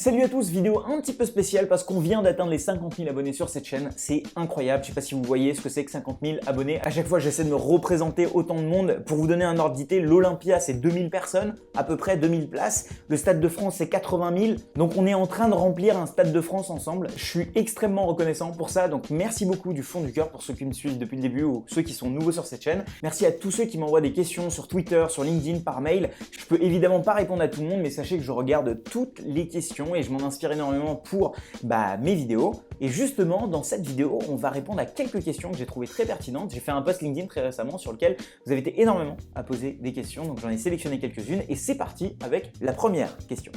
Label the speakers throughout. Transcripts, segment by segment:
Speaker 1: Salut à tous, vidéo un petit peu spéciale parce qu'on vient d'atteindre les 50 000 abonnés sur cette chaîne. C'est incroyable, je sais pas si vous voyez ce que c'est que 50 000 abonnés. À chaque fois, j'essaie de me représenter autant de monde. Pour vous donner un ordre d'idée, l'Olympia, c'est 2000 personnes, à peu près 2000 places. Le Stade de France, c'est 80 000. Donc on est en train de remplir un Stade de France ensemble. Je suis extrêmement reconnaissant pour ça, donc merci beaucoup du fond du cœur pour ceux qui me suivent depuis le début ou ceux qui sont nouveaux sur cette chaîne. Merci à tous ceux qui m'envoient des questions sur Twitter, sur LinkedIn, par mail. Je peux évidemment pas répondre à tout le monde, mais sachez que je regarde toutes les questions et je m'en inspire énormément pour mes vidéos. Et justement, dans cette vidéo, on va répondre à quelques questions que j'ai trouvées très pertinentes. J'ai fait un post LinkedIn très récemment sur lequel vous avez été énormément à poser des questions, donc j'en ai sélectionné quelques-unes et c'est parti avec la première question.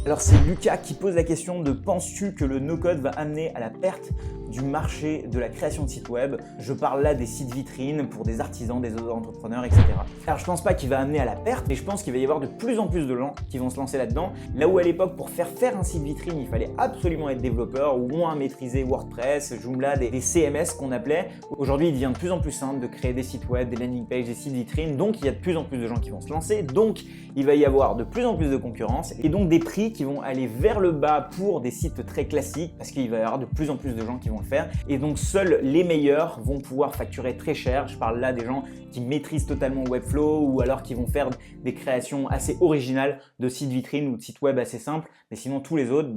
Speaker 1: Alors c'est Lucas qui pose la question de: penses-tu que le no-code va amener à la perte du marché de la création de sites web? Je parle là des sites vitrines pour des artisans, des entrepreneurs, etc. Alors je pense pas qu'il va amener à la perte, mais je pense qu'il va y avoir de plus en plus de gens qui vont se lancer là-dedans. Là où à l'époque, pour faire un site vitrine, il fallait absolument être développeur ou au moins maîtriser WordPress, Joomla, des CMS qu'on appelait. Aujourd'hui, il devient de plus en plus simple de créer des sites web, des landing pages, des sites vitrines. Donc il y a de plus en plus de gens qui vont se lancer. Donc il va y avoir de plus en plus de concurrence et donc des prix qui vont aller vers le bas pour des sites très classiques parce qu'il va y avoir de plus en plus de gens qui vont le faire. Et donc seuls les meilleurs vont pouvoir facturer très cher. Je parle là des gens qui maîtrisent totalement Webflow ou alors qui vont faire des créations assez originales de sites vitrines ou de sites web assez simples. Mais sinon tous les autres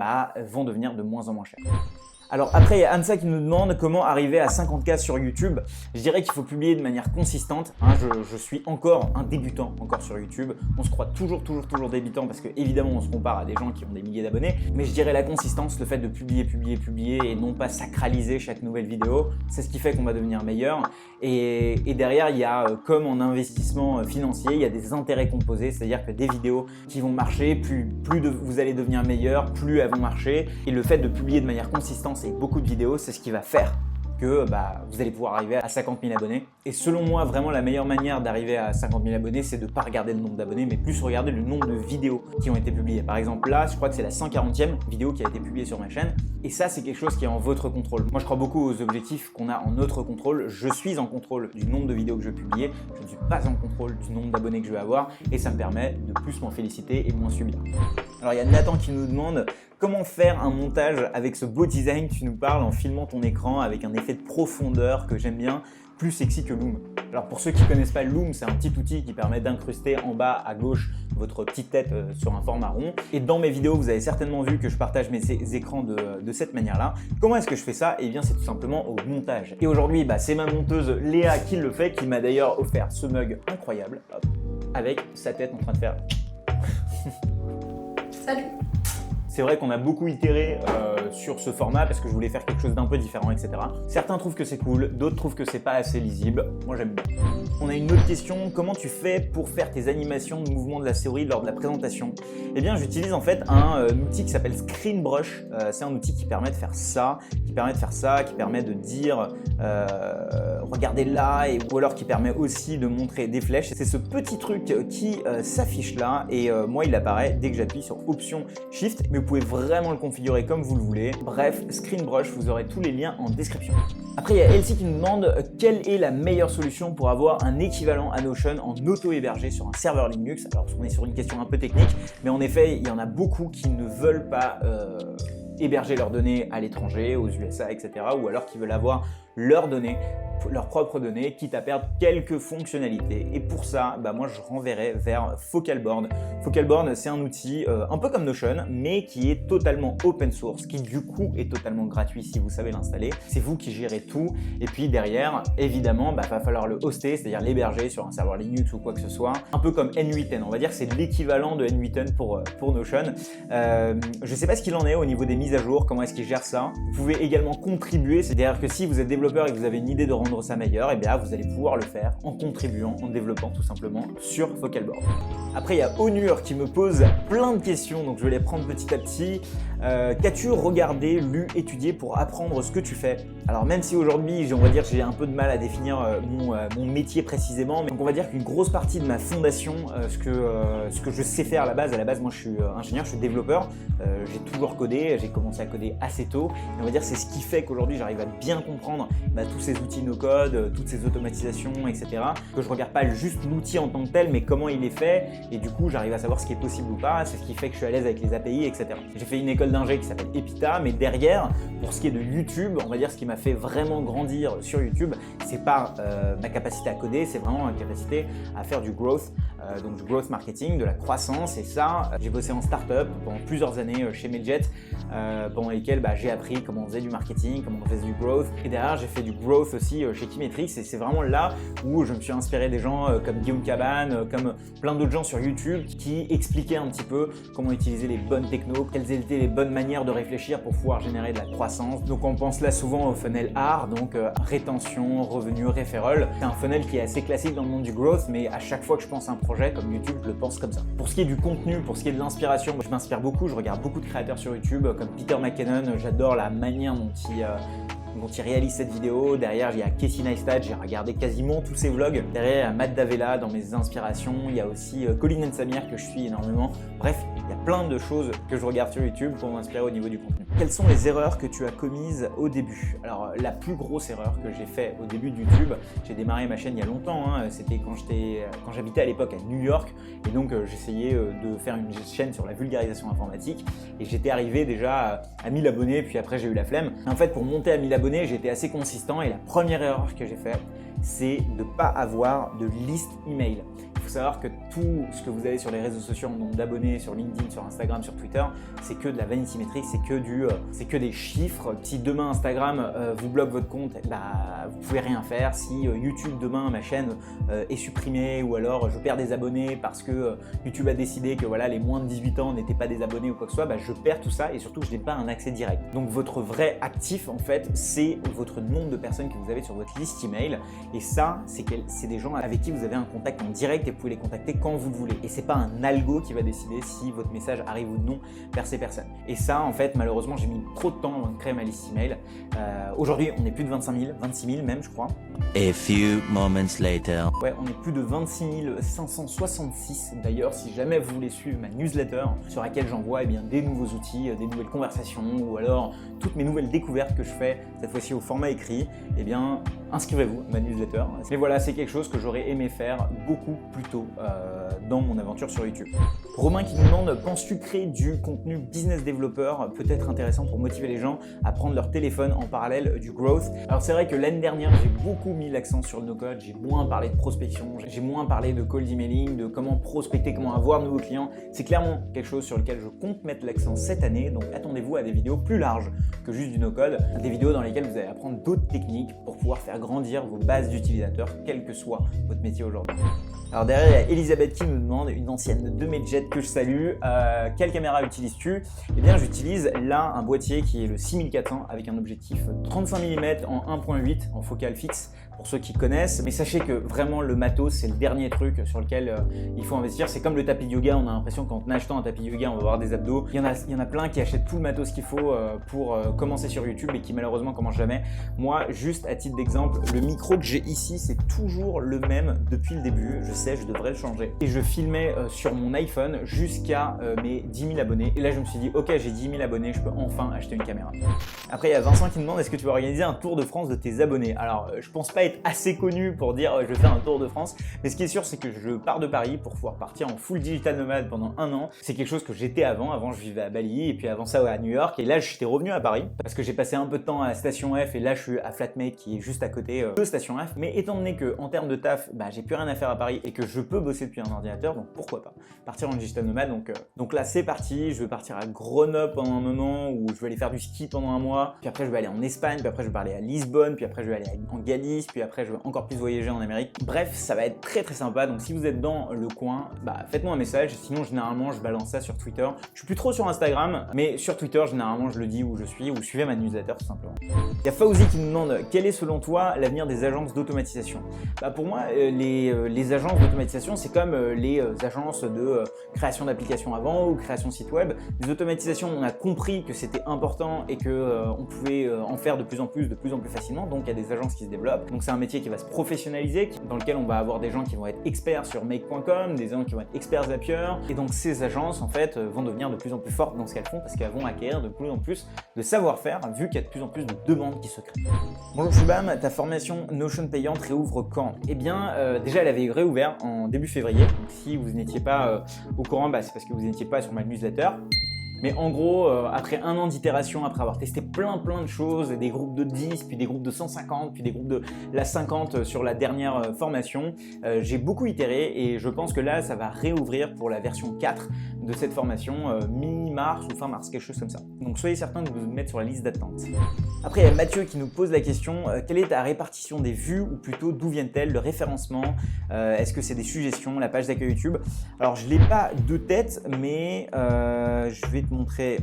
Speaker 1: vont devenir de moins en moins chers. Alors après, il y a Ansa qui nous demande comment arriver à 50K sur YouTube. Je dirais qu'il faut publier de manière consistante. Je suis encore un débutant sur YouTube. On se croit toujours débutant parce que évidemment on se compare à des gens qui ont des milliers d'abonnés. Mais je dirais la consistance, le fait de publier et non pas sacraliser chaque nouvelle vidéo, c'est ce qui fait qu'on va devenir meilleur. Et derrière, il y a comme en investissement financier, il y a des intérêts composés, c'est-à-dire que des vidéos qui vont marcher, plus vous allez devenir meilleur, plus elles vont marcher. Et le fait de publier de manière consistante et beaucoup de vidéos, c'est ce qui va faire que vous allez pouvoir arriver à 50 000 abonnés. Et selon moi, vraiment la meilleure manière d'arriver à 50 000 abonnés, c'est de ne pas regarder le nombre d'abonnés, mais plus regarder le nombre de vidéos qui ont été publiées. Par exemple, là, je crois que c'est la 140e vidéo qui a été publiée sur ma chaîne. Et ça, c'est quelque chose qui est en votre contrôle. Moi, je crois beaucoup aux objectifs qu'on a en notre contrôle. Je suis en contrôle du nombre de vidéos que je vais publier. Je ne suis pas en contrôle du nombre d'abonnés que je vais avoir. Et ça me permet de plus m'en féliciter et moins subir. Alors, il y a Nathan qui nous demande: comment faire un montage avec ce beau design? Tu nous parles en filmant ton écran avec un effet de profondeur que j'aime bien, plus sexy que Loom. Alors pour ceux qui ne connaissent pas Loom, c'est un petit outil qui permet d'incruster en bas à gauche votre petite tête sur un format rond. Et dans mes vidéos, vous avez certainement vu que je partage mes écrans de cette manière-là. Comment est-ce que je fais ça? Eh bien, c'est tout simplement au montage. Et aujourd'hui, c'est ma monteuse Léa qui le fait, qui m'a d'ailleurs offert ce mug incroyable, hop, avec sa tête en train de faire...
Speaker 2: Salut!
Speaker 1: C'est vrai qu'on a beaucoup itéré sur ce format parce que je voulais faire quelque chose d'un peu différent, etc. Certains trouvent que c'est cool, d'autres trouvent que c'est pas assez lisible. Moi, j'aime bien. On a une autre question: comment tu fais pour faire tes animations de mouvement de la souris lors de la présentation? Eh bien, j'utilise en fait un outil qui s'appelle ScreenBrush. C'est un outil qui permet de faire ça, qui permet de dire regardez là, ou alors qui permet aussi de montrer des flèches. C'est ce petit truc qui s'affiche là et moi, il apparaît dès que j'appuie sur Option Shift. Mais vous pouvez vraiment le configurer comme vous le voulez. Bref, ScreenBrush, vous aurez tous les liens en description. Après, il y a Elsie qui nous demande quelle est la meilleure solution pour avoir un équivalent à Notion en auto-hébergé sur un serveur Linux. Alors, on est sur une question un peu technique, mais en effet, il y en a beaucoup qui ne veulent pas héberger leurs données à l'étranger, aux USA, etc. ou alors qui veulent avoir leurs données, leurs propres données, quitte à perdre quelques fonctionnalités. Et pour ça, moi je renverrai vers Focalboard. Focalboard, c'est un outil un peu comme Notion, mais qui est totalement open source, qui du coup est totalement gratuit si vous savez l'installer. C'est vous qui gérez tout. Et puis derrière, évidemment, va falloir le hoster, c'est-à-dire l'héberger sur un serveur Linux ou quoi que ce soit. Un peu comme N8N, on va dire, c'est l'équivalent de N8N pour Notion. Je ne sais pas ce qu'il en est au niveau des mises à jour, comment est-ce qu'il gère ça. Vous pouvez également contribuer, c'est-à-dire que si vous êtes développeur et que vous avez une idée de rendre ça meilleur, et bien vous allez pouvoir le faire en contribuant, en développant tout simplement sur Focalboard. Après, il y a Onur qui me pose plein de questions, donc je vais les prendre petit à petit. Qu'as-tu regardé, lu, étudié pour apprendre ce que tu fais? Alors même si aujourd'hui, on va dire que j'ai un peu de mal à définir mon métier précisément, mais donc on va dire qu'une grosse partie de ma fondation, ce que je sais faire à la base, moi je suis ingénieur, je suis développeur, j'ai toujours codé, j'ai commencé à coder assez tôt, et on va dire que c'est ce qui fait qu'aujourd'hui j'arrive à bien comprendre tous ces outils no no-code, toutes ces automatisations, etc. Que je regarde pas juste l'outil en tant que tel, mais comment il est fait, et du coup j'arrive à savoir ce qui est possible ou pas. C'est ce qui fait que je suis à l'aise avec les API, etc. J'ai fait une école d'ingé qui s'appelle Epita, mais derrière, pour ce qui est de YouTube, on va dire ce qui m'a fait vraiment grandir sur YouTube, c'est pas ma capacité à coder, c'est vraiment ma capacité à faire du growth, donc du growth marketing, de la croissance. Et ça, j'ai bossé en startup pendant plusieurs années chez Medjet, pendant lesquelles j'ai appris comment on faisait du marketing, comment on faisait du growth. Et derrière, j'ai fait du growth aussi chez Keymetrix, et c'est vraiment là où je me suis inspiré des gens comme Guillaume Cabane, comme plein d'autres gens sur YouTube qui expliquaient un petit peu comment utiliser les bonnes technos, quelles étaient les bonnes manières de réfléchir pour pouvoir générer de la croissance. Donc on pense là souvent au funnel R, donc rétention, revenu, referral. C'est un funnel qui est assez classique dans le monde du growth, mais à chaque fois que je pense à un projet comme YouTube, je le pense comme ça. Pour ce qui est du contenu, pour ce qui est de l'inspiration, je m'inspire beaucoup, je regarde beaucoup de créateurs sur YouTube comme Peter McKinnon. J'adore la manière dont il réalise cette vidéo. Derrière, il y a Casey Neistat, j'ai regardé quasiment tous ses vlogs. Derrière, il y a Matt Davella dans mes inspirations. Il y a aussi Colin and Samir que je suis énormément. Bref, il y a plein de choses que je regarde sur YouTube pour m'inspirer au niveau du contenu. Quelles sont les erreurs que tu as commises au début? Alors, la plus grosse erreur que j'ai fait au début de YouTube, j'ai démarré ma chaîne il y a longtemps, c'était quand j'habitais à l'époque à New York, et donc j'essayais de faire une chaîne sur la vulgarisation informatique, et j'étais arrivé déjà à 1000 abonnés, puis après j'ai eu la flemme. En fait, pour monter à 1000 abonnés, j'ai été assez consistant, et la première erreur que j'ai faite, c'est de ne pas avoir de liste email. Il faut savoir que tout ce que vous avez sur les réseaux sociaux en nombre d'abonnés, sur LinkedIn, sur Instagram, sur Twitter, c'est que de la vanity metrics, c'est que des chiffres. Si demain Instagram vous bloque votre compte, vous pouvez rien faire. Si YouTube demain, ma chaîne est supprimée, ou alors je perds des abonnés parce que YouTube a décidé que voilà, les moins de 18 ans n'étaient pas des abonnés ou quoi que ce soit, je perds tout ça, et surtout je n'ai pas un accès direct. Donc votre vrai actif en fait, c'est votre nombre de personnes que vous avez sur votre liste email, et ça c'est des gens avec qui vous avez un contact en direct, et vous pouvez les contacter quand vous le voulez. Et c'est pas un algo qui va décider si votre message arrive ou non vers ces personnes. Et ça, en fait, malheureusement, j'ai mis trop de temps avant de créer ma liste email. Aujourd'hui, on est plus de 25 000, 26 000 même, je crois.
Speaker 2: A few moments later.
Speaker 1: Ouais, on est plus de 26 566 d'ailleurs, si jamais vous voulez suivre ma newsletter sur laquelle j'envoie des nouveaux outils, des nouvelles conversations, ou alors toutes mes nouvelles découvertes que je fais, cette fois-ci au format écrit, inscrivez-vous à ma newsletter. Mais voilà, c'est quelque chose que j'aurais aimé faire beaucoup plus tôt dans mon aventure sur YouTube. Romain qui nous demande, penses-tu créer du contenu business développeur peut être intéressant pour motiver les gens à prendre leur téléphone en parallèle du growth? Alors c'est vrai que l'année dernière, j'ai beaucoup mis l'accent sur le no-code, j'ai moins parlé de prospection, j'ai moins parlé de cold emailing, de comment prospecter, comment avoir de nouveaux clients. C'est clairement quelque chose sur lequel je compte mettre l'accent cette année, donc attendez-vous à des vidéos plus larges que juste du no-code, des vidéos dans lesquelles vous allez apprendre d'autres techniques pour pouvoir faire grandir vos bases d'utilisateurs, quel que soit votre métier aujourd'hui. Alors derrière, il y a Elisabeth qui nous demande, une ancienne de Medjet que je salue, quelle caméra utilises-tu? Eh bien, j'utilise là un boîtier qui est le 6400 avec un objectif 35 mm en 1.8 en focale fixe, pour ceux qui connaissent. Mais sachez que vraiment le matos, c'est le dernier truc sur lequel il faut investir. C'est comme le tapis de yoga, on a l'impression qu'en achetant un tapis de yoga, on va avoir des abdos. Il y en a plein qui achètent tout le matos qu'il faut pour commencer sur YouTube et qui malheureusement commencent jamais. Moi, juste à titre d'exemple, le micro que j'ai ici, c'est toujours le même depuis le début. Je sais, je devrais le changer. Et je filmais sur mon iPhone jusqu'à mes 10 000 abonnés. Et là, je me suis dit, ok, j'ai 10 000 abonnés, je peux enfin acheter une caméra. Après, il y a Vincent qui me demande, est-ce que tu vas organiser un tour de France de tes abonnés? Alors, je pense pas être assez connu pour dire je vais faire un tour de France, mais ce qui est sûr, c'est que je pars de Paris pour pouvoir partir en full digital nomade pendant un an. C'est quelque chose que j'étais avant. Avant, je vivais à Bali, et puis avant ça à New York. Et là, j'étais revenu à Paris parce que j'ai passé un peu de temps à Station F, et là, je suis à Flatmate qui est juste à côté de Station F. Mais étant donné que en termes de taf, j'ai plus rien à faire à Paris et que je peux bosser depuis un ordinateur, donc pourquoi pas partir en digital nomade. Donc là, c'est parti. Je vais partir à Grenoble pendant un moment, où je vais aller faire du ski pendant un mois. Puis après, je vais aller en Espagne. Puis après, je vais aller à Lisbonne. Puis après, je vais aller en Galice. Puis après, je vais encore plus voyager en Amérique. Bref, ça va être très très sympa. Donc si vous êtes dans le coin, faites-moi un message. Sinon, généralement, je balance ça sur Twitter. Je suis plus trop sur Instagram, mais sur Twitter, généralement, je le dis où je suis, ou suivez ma newsletter tout simplement. Il y a Fauzi qui nous demande, quel est selon toi l'avenir des agences d'automatisation? Pour moi, les agences d'automatisation, c'est comme les agences de création d'applications avant, ou création de site web. Les automatisations, on a compris que c'était important et que on pouvait en faire de plus en plus facilement. Donc il y a des agences qui se développent. Donc Donc c'est un métier qui va se professionnaliser, dans lequel on va avoir des gens qui vont être experts sur make.com, des gens qui vont être experts Zapier. Et donc ces agences en fait vont devenir de plus en plus fortes dans ce qu'elles font parce qu'elles vont acquérir de plus en plus de savoir-faire vu qu'il y a de plus en plus de demandes qui se créent. Bonjour Shubham, ta formation Notion payante réouvre quand? Eh bien déjà elle avait réouvert en début février. Donc si vous n'étiez pas au courant, c'est parce que vous n'étiez pas sur ma newsletter. Mais en gros, après un an d'itération, après avoir testé plein de choses, des groupes de 10, puis des groupes de 150, puis des groupes de la 50 sur la dernière formation, j'ai beaucoup itéré et je pense que là, ça va réouvrir pour la version 4 de cette formation mi-mars ou fin mars, quelque chose comme ça. Donc soyez certains de vous mettre sur la liste d'attente. Après, il y a Mathieu qui nous pose la question, quelle est ta répartition des vues ou plutôt d'où viennent-elles, le référencement, est-ce que c'est des suggestions, la page d'accueil YouTube? Alors je ne l'ai pas de tête, mais je vais te montrer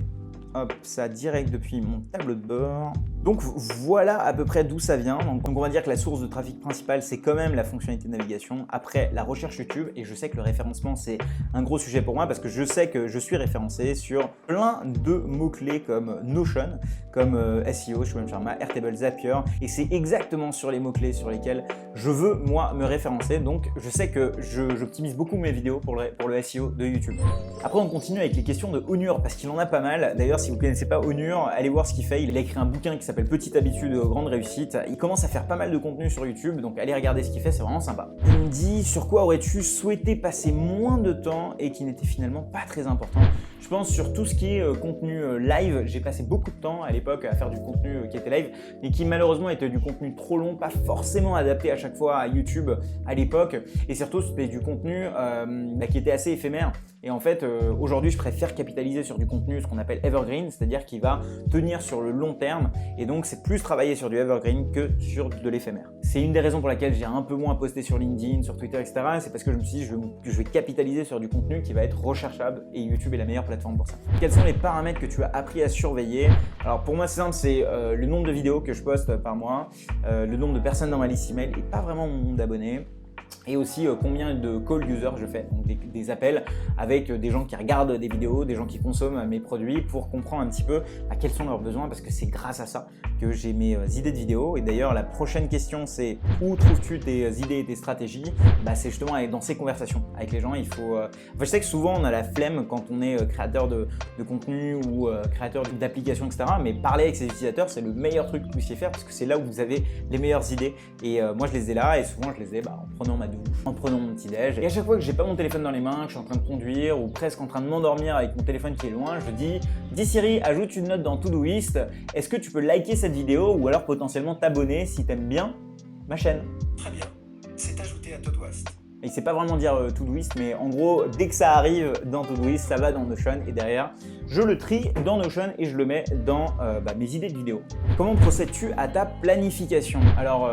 Speaker 1: ça direct depuis mon tableau de bord. Donc voilà à peu près d'où ça vient. Donc on va dire que la source de trafic principale c'est quand même la fonctionnalité de navigation. Après la recherche YouTube, et je sais que le référencement c'est un gros sujet pour moi parce que je sais que je suis référencé sur plein de mots-clés comme Notion, comme SEO, Shubham Sharma, Airtable, Zapier, et c'est exactement sur les mots-clés sur lesquels je veux moi me référencer. Donc je sais que j'optimise beaucoup mes vidéos pour le SEO de YouTube. Après on continue avec les questions de Onur parce qu'il en a pas mal. D'ailleurs si vous ne connaissez pas Onur, allez voir ce qu'il fait. Il a écrit un bouquin qui s'appelle Petite habitude, grande réussite. Il commence à faire pas mal de contenu sur YouTube, donc allez regarder ce qu'il fait, c'est vraiment sympa. Il me dit, sur quoi aurais-tu souhaité passer moins de temps et qui n'était finalement pas très important? Je pense sur tout ce qui est contenu live. J'ai passé beaucoup de temps à l'époque à faire du contenu qui était live, mais qui malheureusement était du contenu trop long, pas forcément adapté à chaque fois à YouTube à l'époque, et surtout c'était du contenu qui était assez éphémère. Et en fait, aujourd'hui, je préfère capitaliser sur du contenu, ce qu'on appelle evergreen, c'est-à-dire qui va tenir sur le long terme. Et donc, c'est plus travailler sur du evergreen que sur de l'éphémère. C'est une des raisons pour laquelle j'ai un peu moins posté sur LinkedIn, sur Twitter, etc. C'est parce que je me suis dit que je vais capitaliser sur du contenu qui va être recherchable et YouTube est la meilleure plateforme pour ça. Quels sont les paramètres que tu as appris à surveiller? Alors pour moi, c'est simple, c'est le nombre de vidéos que je poste par mois, le nombre de personnes dans ma liste email et pas vraiment mon nombre d'abonnés. Et aussi combien de call users je fais, donc des appels avec des gens qui regardent des vidéos, des gens qui consomment mes produits pour comprendre un petit peu quels sont leurs besoins parce que c'est grâce à ça que j'ai mes idées de vidéos. Et d'ailleurs la prochaine question c'est où trouves-tu tes idées et tes stratégies? C'est justement dans ces conversations avec les gens. Il faut, je sais que souvent on a la flemme quand on est créateur de contenu ou créateur d'applications, etc. Mais parler avec ses utilisateurs c'est le meilleur truc que vous puissiez faire parce que c'est là où vous avez les meilleures idées. Et moi je les ai là et souvent je les ai en prenant ma douche, en prenant mon petit déj. Et à chaque fois que j'ai pas mon téléphone dans les mains, que je suis en train de conduire ou presque en train de m'endormir avec mon téléphone qui est loin, je dis Siri, ajoute une note dans Todoist. Est-ce que tu peux liker cette vidéo ou alors potentiellement t'abonner si t'aimes bien ma chaîne?
Speaker 3: Très bien, c'est ajouté à Todoist.
Speaker 1: Il sait pas vraiment dire Todoist, mais en gros, dès que ça arrive dans Todoist, ça va dans Notion et derrière, je le trie dans Notion et je le mets dans mes idées de vidéos. Comment procèdes-tu à ta planification? Alors,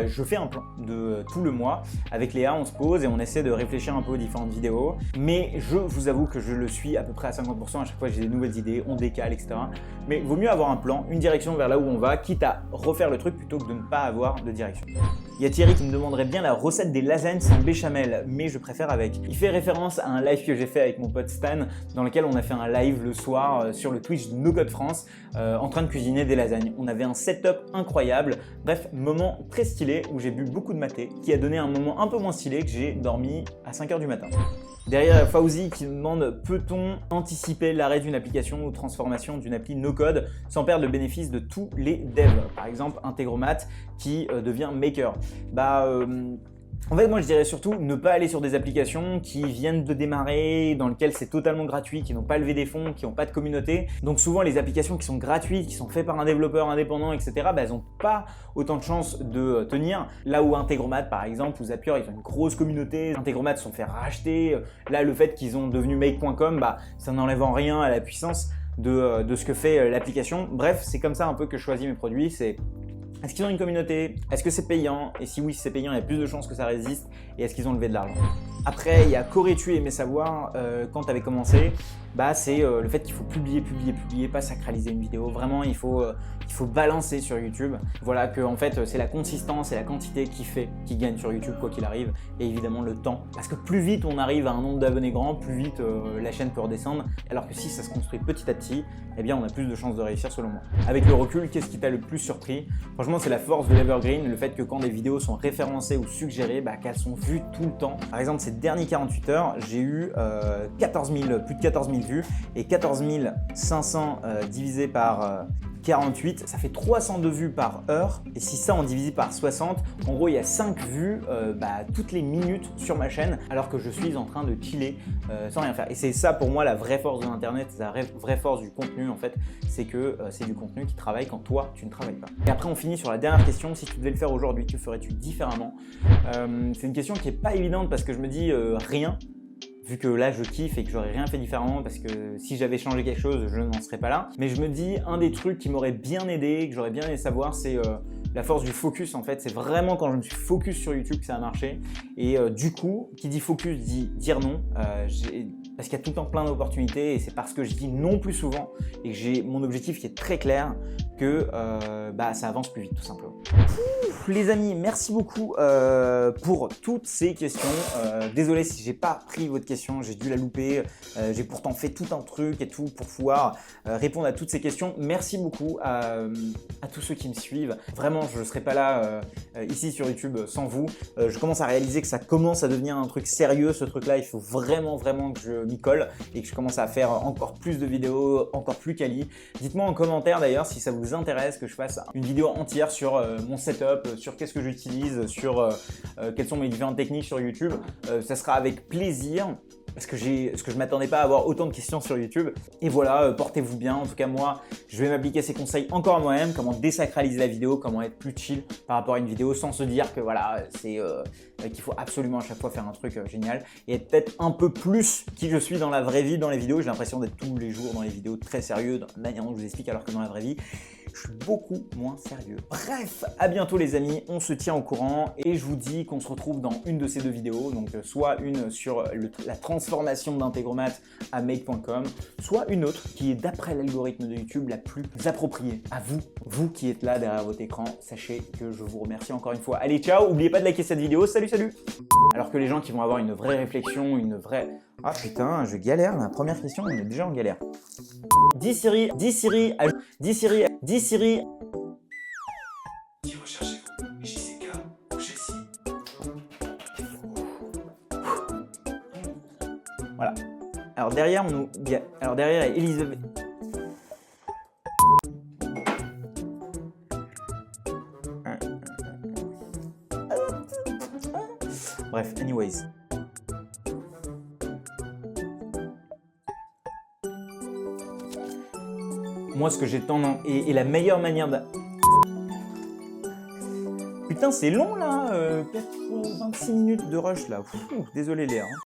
Speaker 1: je fais un plan de tout le mois. Avec Léa, on se pose et on essaie de réfléchir un peu aux différentes vidéos. Mais je vous avoue que je le suis à peu près à 50%. À chaque fois, j'ai des nouvelles idées, on décale, etc. Mais vaut mieux avoir un plan, une direction vers là où on va, quitte à refaire le truc plutôt que de ne pas avoir de direction. Il y a Thierry qui me demanderait bien la recette des lasagnes sans béchamel, mais je préfère avec. Il fait référence à un live que j'ai fait avec mon pote Stan, dans lequel on a fait un live le soir sur le Twitch de No Code France, en train de cuisiner des lasagnes. On avait un setup incroyable, bref, moment très stylé où j'ai bu beaucoup de maté, qui a donné un moment un peu moins stylé que j'ai dormi à 5h du matin. Derrière, Fauzi qui nous demande, peut-on anticiper l'arrêt d'une application ou transformation d'une appli no-code sans perdre le bénéfice de tous les devs? Par exemple, Integromat qui devient Maker. En fait, moi, je dirais surtout ne pas aller sur des applications qui viennent de démarrer, dans lesquelles c'est totalement gratuit, qui n'ont pas levé des fonds, qui n'ont pas de communauté. Donc souvent, les applications qui sont gratuites, qui sont faites par un développeur indépendant, etc., elles n'ont pas autant de chances de tenir. Là où Integromat, par exemple, ou Zapier, ils ont une grosse communauté. Integromat se sont fait racheter. Là, le fait qu'ils ont devenu make.com, ça n'enlève en rien à la puissance de ce que fait l'application. Bref, c'est comme ça un peu que je choisis mes produits. Est-ce qu'ils ont une communauté? Est-ce que c'est payant? Et si oui, si c'est payant, il y a plus de chances que ça résiste. Et est-ce qu'ils ont levé de l'argent? Après, il y a qu'aurais-tu aimé savoir quand tu avais commencé? bah, c'est le fait qu'il faut publier, pas sacraliser une vidéo. Vraiment, il faut balancer sur YouTube. Voilà que en fait, c'est la consistance et la quantité qui gagne sur YouTube quoi qu'il arrive, et évidemment le temps. Parce que plus vite on arrive à un nombre d'abonnés grand, plus vite la chaîne peut redescendre. Alors que si ça se construit petit à petit, eh bien on a plus de chances de réussir selon moi. Avec le recul, qu'est-ce qui t'a le plus surpris? Franchement, c'est la force de l'Evergreen, le fait que quand des vidéos sont référencées ou suggérées, bah, qu'elles sont vues tout le temps. Par exemple, ces derniers 48 heures, j'ai eu plus de 14 000 vues, et 14 500 divisé par 48, ça fait 302 vues par heure, et si ça on divise par 60, en gros il y a 5 vues toutes les minutes sur ma chaîne, alors que je suis en train de chiller sans rien faire. Et c'est ça pour moi la vraie force de l'internet, la vraie force du contenu en fait, c'est que c'est du contenu qui travaille quand toi tu ne travailles pas. Et après on finit sur la dernière question, si tu devais le faire aujourd'hui, que ferais-tu différemment? C'est une question qui n'est pas évidente parce que je me dis rien. Vu que là je kiffe et que j'aurais rien fait différemment parce que si j'avais changé quelque chose, je n'en serais pas là. Mais je me dis, un des trucs qui m'aurait bien aidé, que j'aurais bien aimé savoir, c'est la force du focus en fait. C'est vraiment quand je me suis focus sur YouTube que ça a marché. Et du coup, qui dit focus dit dire non. Parce qu'il y a tout le temps plein d'opportunités et c'est parce que je dis non plus souvent et que j'ai mon objectif qui est très clair que ça avance plus vite tout simplement. Les amis, merci beaucoup pour toutes ces questions. Désolé si j'ai pas pris votre question, j'ai dû la louper. J'ai pourtant fait tout un truc et tout pour pouvoir répondre à toutes ces questions. Merci beaucoup à tous ceux qui me suivent. Vraiment, je ne serais pas là ici sur YouTube sans vous. Je commence à réaliser que ça commence à devenir un truc sérieux, ce truc-là. Il faut vraiment que je m'y colle et que je commence à faire encore plus de vidéos, encore plus quali. Dites-moi en commentaire d'ailleurs si ça vous intéresse que je fasse une vidéo entière sur mon setup, sur qu'est-ce que j'utilise, sur quelles sont mes différentes techniques sur YouTube. Ça sera avec plaisir. Parce que je m'attendais pas à avoir autant de questions sur YouTube. Et voilà, portez-vous bien. En tout cas, moi, je vais m'appliquer ces conseils encore à moi-même. Comment désacraliser la vidéo, comment être plus chill par rapport à une vidéo sans se dire que voilà, c'est qu'il faut absolument à chaque fois faire un truc génial. Et être peut-être un peu plus qui je suis dans la vraie vie, dans les vidéos. J'ai l'impression d'être tous les jours dans les vidéos très sérieux, dans la manière dont je vous explique, alors que dans la vraie vie, je suis beaucoup moins sérieux. Bref, à bientôt les amis, on se tient au courant et je vous dis qu'on se retrouve dans une de ces deux vidéos, donc soit une sur la transformation d'Integromat à make.com, soit une autre qui est d'après l'algorithme de YouTube la plus appropriée à vous, vous qui êtes là derrière votre écran. Sachez que je vous remercie encore une fois. Allez, ciao, n'oubliez pas de liker cette vidéo, salut! Alors que les gens qui vont avoir une vraie réflexion, une vraie... Ah putain, je galère, la première question, on est déjà en galère. Dis Siri,
Speaker 3: Qui recherchez-vous? JCK ou Jessie?
Speaker 1: Voilà. Alors derrière, il y a Elisabeth. Bref, anyways. Moi, ce que j'ai tendance... Et la meilleure manière de... Putain, c'est long, là 26 minutes de rush, là. Désolé, Léa.